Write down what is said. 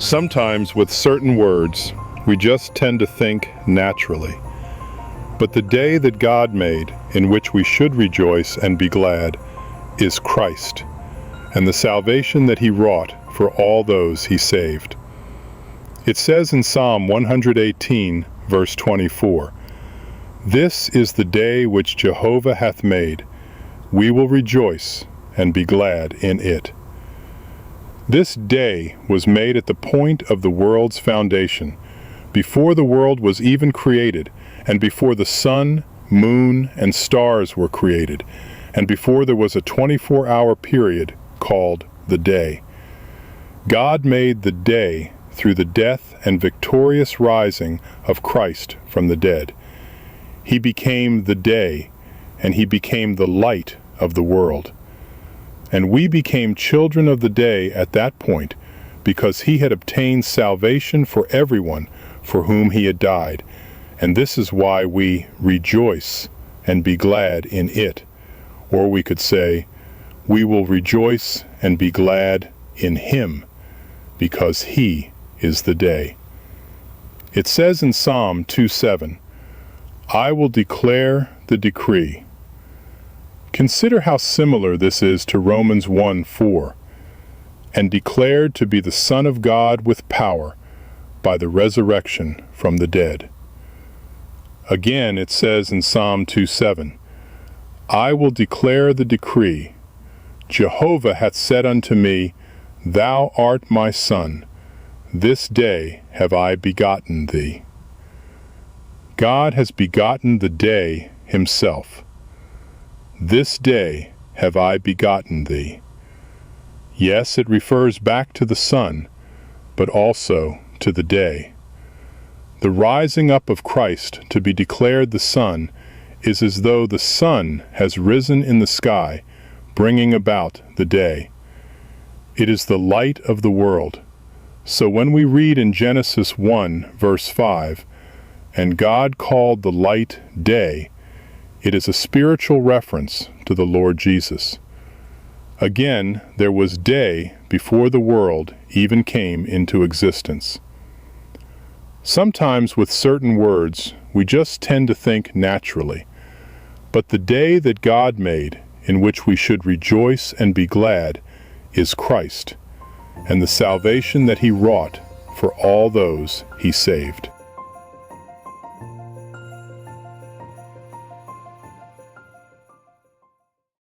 Sometimes with certain words, we just tend to think naturally. But the day that God made, in which we should rejoice and be glad, is Christ, and the salvation that he wrought for all those he saved. It says in Psalm 118, verse 24, "This is the day which Jehovah hath made. We will rejoice and be glad in it." This day was made at the point of the world's foundation, before the world was even created, and before the sun, moon, and stars were created, and before there was a 24-hour period called the day. God made the day through the death and victorious rising of Christ from the dead. He became the day, and he became the light of the world. And we became children of the day at that point, because he had obtained salvation for everyone for whom he had died. And this is why we rejoice and be glad in it. Or we could say, we will rejoice and be glad in him, because he is the day. It says in Psalm 2:7, "I will declare the decree." Consider how similar this is to Romans 1:4, "and declared to be the Son of God with power by the resurrection from the dead." Again it says in Psalm 2:7, "I will declare the decree. Jehovah hath said unto me, Thou art my Son. This day have I begotten thee." God has begotten the day himself. "This day have I begotten thee." Yes, it refers back to the sun, but also to the day. The rising up of Christ to be declared the Son is as though the sun has risen in the sky, bringing about the day. It is the light of the world. So when we read in Genesis 1, verse 5, "And God called the light day," it is a spiritual reference to the Lord Jesus. Again, there was day before the world even came into existence. Sometimes with certain words, we just tend to think naturally. But the day that God made, in which we should rejoice and be glad, is Christ, and the salvation that he wrought for all those he saved.